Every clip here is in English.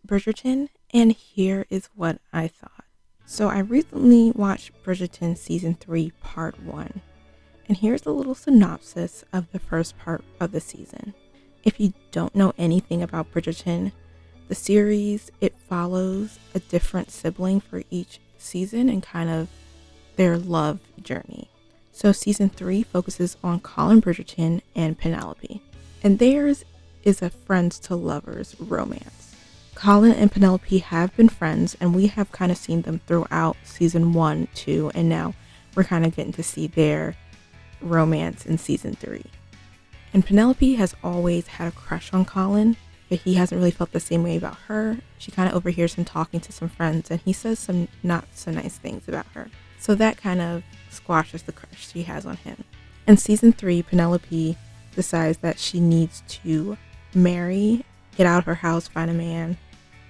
Bridgerton, and here is what I thought. So I recently watched Bridgerton Season 3, Part 1, and here's a little synopsis of the first part of the season. If you don't know anything about Bridgerton, the series, it follows a different sibling for each season and kind of their love journey. So Season 3 focuses on Colin Bridgerton and Penelope, and theirs is a friends to lovers romance. Colin and Penelope have been friends, and we have kind of seen them throughout Season 1, 2, and now we're kind of getting to see their romance in Season 3. And Penelope has always had a crush on Colin, but he hasn't really felt the same way about her. She kind of overhears him talking to some friends, and he says some not so nice things about her. So that kind of squashes the crush she has on him. In Season 3, Penelope decides that she needs to marry, get out of her house, find a man,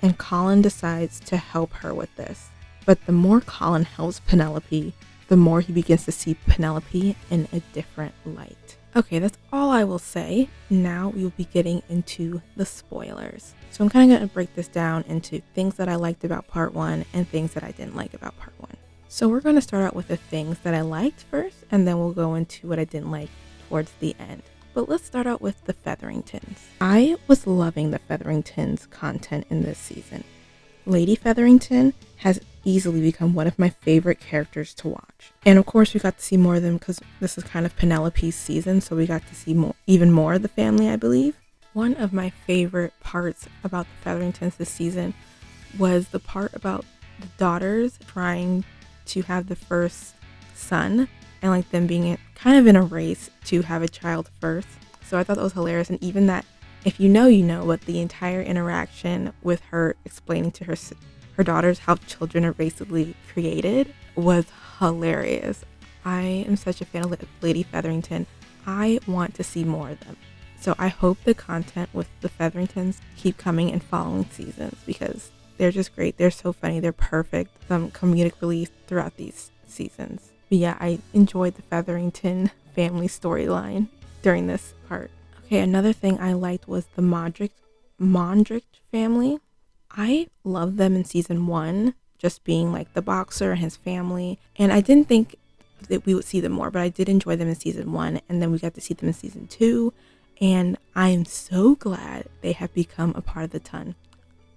and Colin decides to help her with this. But the more Colin helps Penelope, the more he begins to see Penelope in a different light. Okay, that's all I will say. Now we will be getting into the spoilers. So I'm kind of going to break this down into things that I liked about Part 1 and things that I didn't like about Part 1. So we're going to start out with the things that I liked first, and then we'll go into what I didn't like towards the end. But let's start out with the Featheringtons. I was loving the Featheringtons content in this season. Lady Featherington has easily become one of my favorite characters to watch. And of course we got to see more of them because this is kind of Penelope's season, so we got to see even more of the family, I believe. One of my favorite parts about the Featheringtons this season was the part about the daughters trying to have the first son and like them being kind of in a race to have a child first. So I thought that was hilarious, and even that, if you know, but the entire interaction with her explaining to her daughters how children are basically created was hilarious. I am such a fan of Lady Featherington. I want to see more of them. So I hope the content with the Featheringtons keep coming in following seasons because they're just great. They're so funny. They're perfect. Some comedic relief throughout these seasons. But yeah, I enjoyed the Featherington family storyline during this part. Okay, another thing I liked was the Mondrick family. I loved them in Season 1, just being like the boxer and his family. And I didn't think that we would see them more, but I did enjoy them in Season 1. And then we got to see them in Season 2. And I am so glad they have become a part of the ton.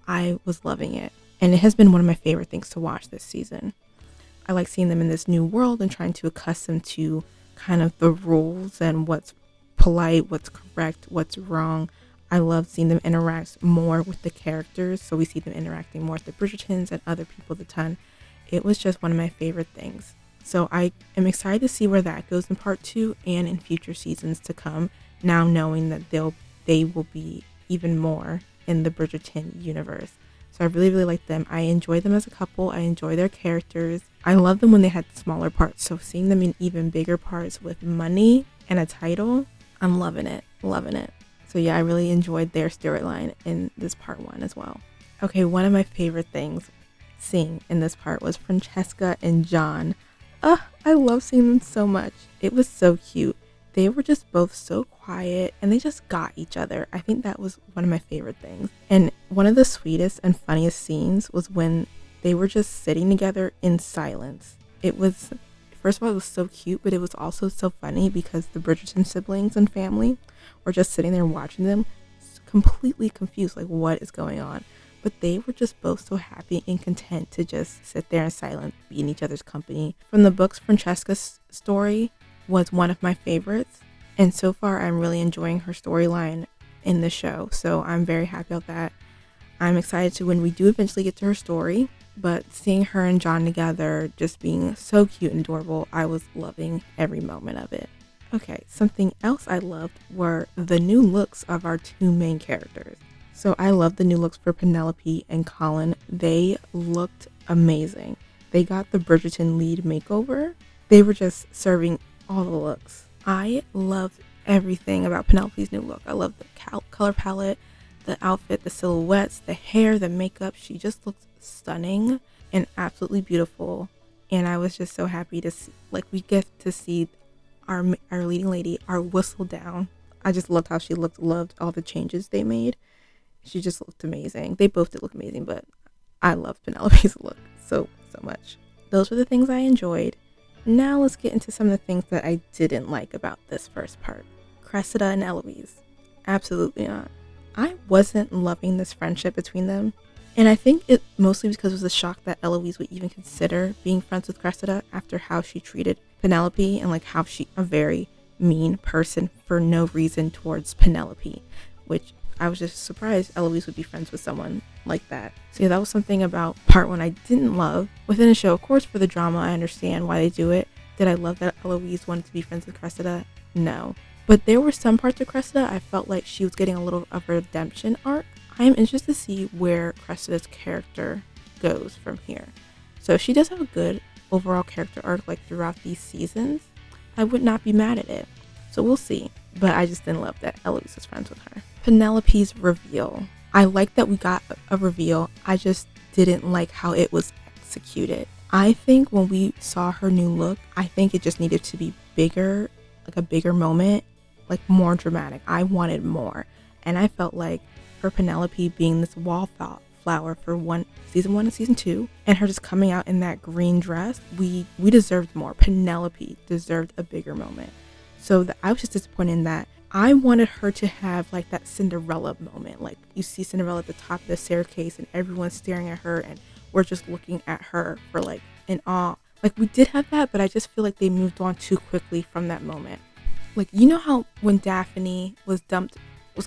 I was loving it. And it has been one of my favorite things to watch this season. I like seeing them in this new world and trying to accustom to kind of the rules and what's polite, what's correct, what's wrong. I love seeing them interact more with the characters. So we see them interacting more with the Bridgertons and other people a ton. It was just one of my favorite things. So I am excited to see where that goes in Part 2 and in future seasons to come, now knowing that they will be even more in the Bridgerton universe. So I really, really like them. I enjoy them as a couple. I enjoy their characters. I love them when they had smaller parts. So seeing them in even bigger parts with money and a title, I'm loving it. Loving it. So yeah, I really enjoyed their storyline in this Part 1 as well. Okay, one of my favorite things seeing in this part was Francesca and John. I love seeing them so much. It was so cute. They were just both so quiet and they just got each other. I think that was one of my favorite things. And one of the sweetest and funniest scenes was when they were just sitting together in silence. It was, first of all, it was so cute, but it was also so funny because the Bridgerton siblings and family were just sitting there watching them completely confused, like what is going on. But they were just both so happy and content to just sit there in silence, be in each other's company. From the books, Francesca's story was one of my favorites, and so far I'm really enjoying her storyline in the show, so I'm very happy about that. I'm excited to when we do eventually get to her story, but seeing her and John together just being so cute and adorable, I was loving every moment of it. Okay, something else I loved were the new looks of our two main characters. So I love the new looks for Penelope and Colin. They looked amazing. They got the Bridgerton lead makeover. They were just serving all the looks. I loved everything about Penelope's new look. I love the color palette, the outfit, the silhouettes, the hair, the makeup. She just looked stunning and absolutely beautiful. And I was just so happy to see, like, we get to see our leading lady, our whistle down. I just loved how she looked, loved all the changes they made. She just looked amazing. They both did look amazing, but I love Penelope's look so much. Those were the things I enjoyed. Now let's get into some of the things that I didn't like about this first part. Cressida and Eloise. Absolutely not. I wasn't loving this friendship between them. And I think it mostly because it was a shock that Eloise would even consider being friends with Cressida after how she treated Penelope and like how she a very mean person for no reason towards Penelope, which I was just surprised Eloise would be friends with someone like that. So yeah, that was something about part one I didn't love. Within a show, of course, for the drama, I understand why they do it. Did I love that Eloise wanted to be friends with Cressida? No. But there were some parts of Cressida I felt like she was getting a little of a redemption arc. I am interested to see where Cressida's character goes from here. So if she does have a good overall character arc like throughout these seasons, I would not be mad at it. So we'll see. But I just didn't love that Eloise was friends with her. Penelope's reveal. I like that we got a reveal. I just didn't like how it was executed. I think when we saw her new look, I think it just needed to be bigger, like a bigger moment, like more dramatic. I wanted more. And I felt like for Penelope being this wallflower for season 1 and season 2, and her just coming out in that green dress, we deserved more. Penelope deserved a bigger moment. So I was just disappointed in that. I wanted her to have like that Cinderella moment. Like you see Cinderella at the top of the staircase and everyone's staring at her and we're just looking at her for like in awe. Like we did have that, but I just feel like they moved on too quickly from that moment. Like, you know how when Daphne was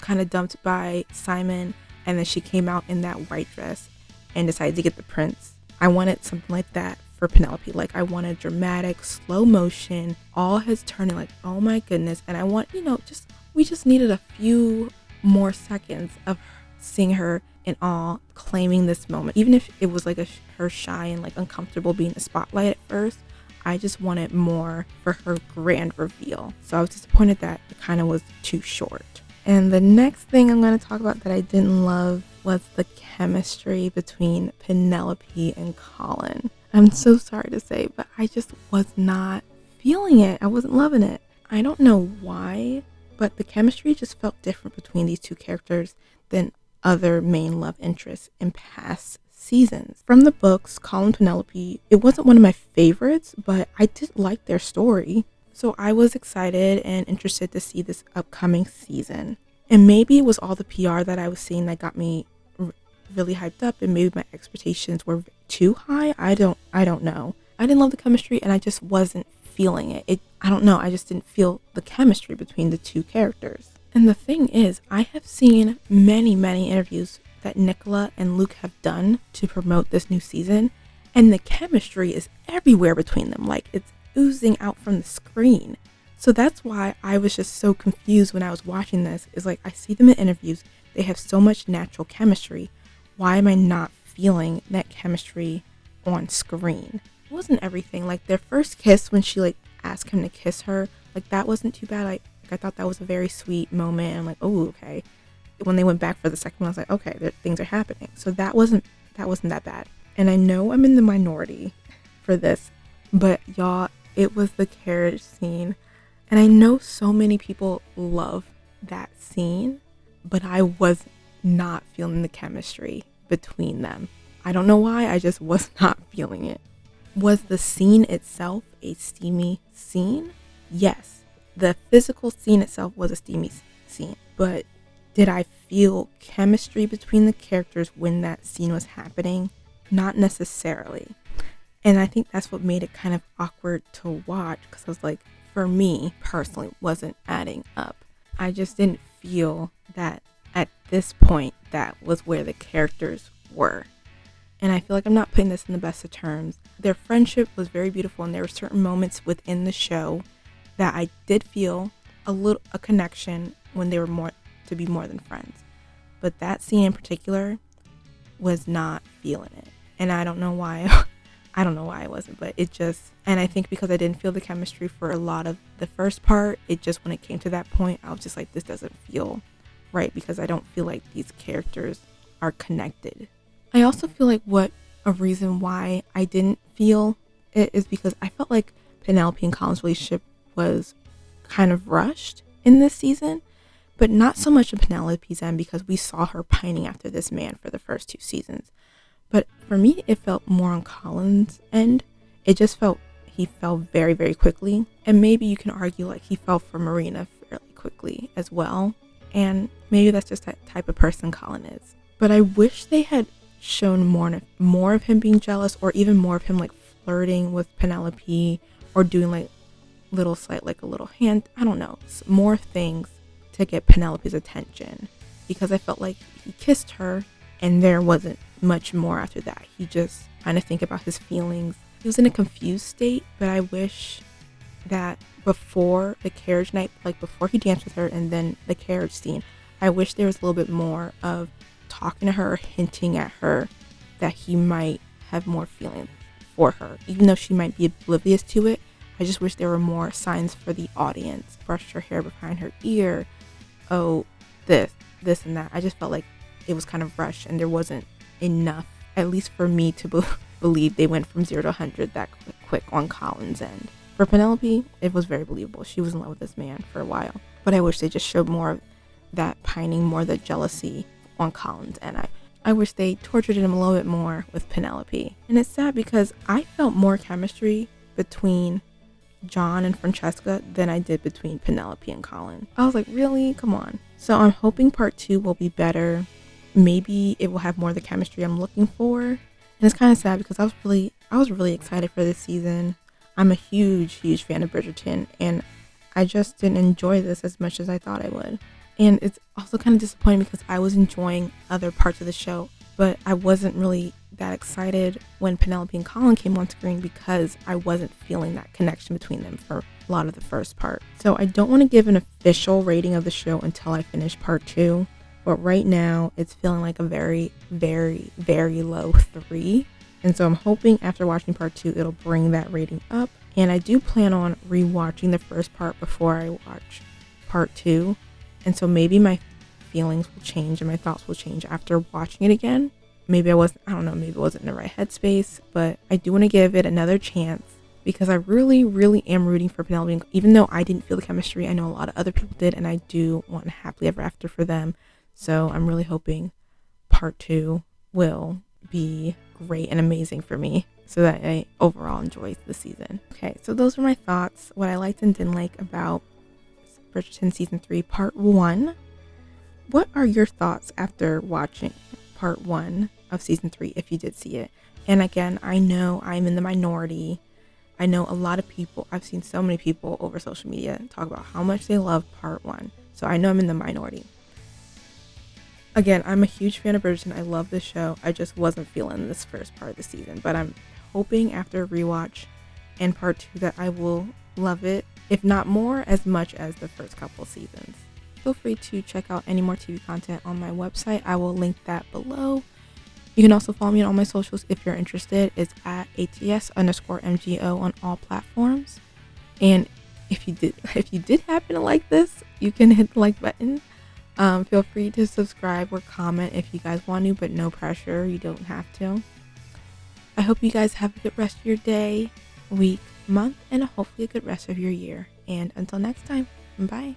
kind of dumped by Simon and then she came out in that white dress and decided to get the prince? I wanted something like that for Penelope. Like I wanted dramatic, slow motion, all his turning, like, oh my goodness. And I want, we just needed a few more seconds of seeing her in awe, claiming this moment. Even if it was like her shy and like uncomfortable being in the spotlight at first, I just wanted more for her grand reveal. So I was disappointed that it kind of was too short. And the next thing I'm going to talk about that I didn't love was the chemistry between Penelope and Colin. I'm so sorry to say, but I just was not feeling it. I wasn't loving it. I don't know why, but the chemistry just felt different between these two characters than other main love interests in past seasons. From the books, Colin and Penelope, it wasn't one of my favorites, but I did like their story. So I was excited and interested to see this upcoming season. And maybe it was all the PR that I was seeing that got me really hyped up, and maybe my expectations were too high. I don't know. I didn't love the chemistry and I just wasn't feeling it. I don't know. I just didn't feel the chemistry between the two characters. And the thing is, I have seen many interviews that Nicola and Luke have done to promote this new season, and the chemistry is everywhere between them. Like it's oozing out from the screen. So that's why I was just so confused when I was watching this. Is like I see them in interviews, they have so much natural chemistry. Why am I not feeling that chemistry on screen? It wasn't everything. Like their first kiss when she like asked him to kiss her, like that wasn't too bad. I thought that was a very sweet moment. I'm like, oh, okay. When they went back for the second one, I was like, okay, things are happening. So that wasn't that bad. And I know I'm in the minority for this, but y'all, it was the carriage scene. And I know so many people love that scene, but I was not feeling the chemistry between them. I don't know why, I just was not feeling it. Was the scene itself a steamy scene? Yes. The physical scene itself was a steamy scene, but did I feel chemistry between the characters when that scene was happening? Not necessarily. And I think that's what made it kind of awkward to watch, because I was like, for me personally, wasn't adding up. I just didn't feel that at this point that was where the characters were. And I feel like I'm not putting this in the best of terms. Their friendship was very beautiful, and there were certain moments within the show that I did feel a connection when they were more than friends. But that scene in particular was not feeling it. And I don't know why. I don't know why I wasn't, but it just, and I think because I didn't feel the chemistry for a lot of the first part, it just, when it came to that point, I was just like, this doesn't feel right, because I don't feel like these characters are connected. I also feel like a reason why I didn't feel it is because I felt like Penelope and Colin's relationship was kind of rushed in this season, but not so much in Penelope's end because we saw her pining after this man for the first 2 seasons. But for me, it felt more on Colin's end. It just felt he fell very, very quickly. And maybe you can argue like he fell for Marina fairly quickly as well. And maybe that's just that type of person Colin is. But I wish they had shown more of him being jealous, or even more of him like flirting with Penelope, or doing like a little hand, I don't know, more things to get Penelope's attention, because I felt like he kissed her and there wasn't much more after that. He just kind of think about his feelings. He was in a confused state, but I wish that before the carriage night, like before he danced with her and then the carriage scene, I wish there was a little bit more of talking to her, hinting at her that he might have more feelings for her, even though she might be oblivious to it. I just wish there were more signs for the audience. Brushed her hair behind her ear. Oh, this and that. I just felt like it was kind of rushed and there wasn't enough, at least for me, to believe they went from 0 to 100 that quick on Colin's end. For Penelope, it was very believable. She was in love with this man for a while. But I wish they just showed more of that pining, more of the jealousy on Colin's end. I wish they tortured him a little bit more with Penelope. And it's sad because I felt more chemistry between John and Francesca than I did between Penelope and Colin. I was like, really? Come on. So I'm hoping part 2 will be better. Maybe it will have more of the chemistry I'm looking for. And it's kind of sad because I was really excited for this season. I'm a huge fan of Bridgerton, and I just didn't enjoy this as much as I thought I would. And it's also kind of disappointing because I was enjoying other parts of the show, but I wasn't really that excited when Penelope and Colin came on screen because I wasn't feeling that connection between them for a lot of the first part. So I don't want to give an official rating of the show until I finish part 2, but right now it's feeling like a very, very, very low 3. And so I'm hoping after watching part 2, it'll bring that rating up. And I do plan on rewatching the first part before I watch part 2. And so maybe my feelings will change and my thoughts will change after watching it again. Maybe I wasn't in the right headspace, but I do want to give it another chance because I really, really am rooting for Penelope. Even though I didn't feel the chemistry, I know a lot of other people did, and I do want happily ever after for them. So I'm really hoping part 2 will be great and amazing for me so that I overall enjoy the season. Okay, so those were my thoughts, what I liked and didn't like about Bridgerton Season 3 Part 1. What are your thoughts after watching Part 1 of Season 3 if you did see it? And again, I know I'm in the minority. I know a lot of people, I've seen so many people over social media talk about how much they love Part 1. So I know I'm in the minority. Again, I'm a huge fan of Bridgerton. I love this show. I just wasn't feeling this first part of the season. But I'm hoping after a rewatch and part 2 that I will love it, if not more, as much as the first couple seasons. Feel free to check out any more TV content on my website. I will link that below. You can also follow me on all my socials if you're interested. It's at ATS_MGO on all platforms. And if you did happen to like this, you can hit the like button. Feel free to subscribe or comment if you guys want to, but no pressure. You don't have to. I hope you guys have a good rest of your day, week, month, and hopefully a good rest of your year. And until next time, bye.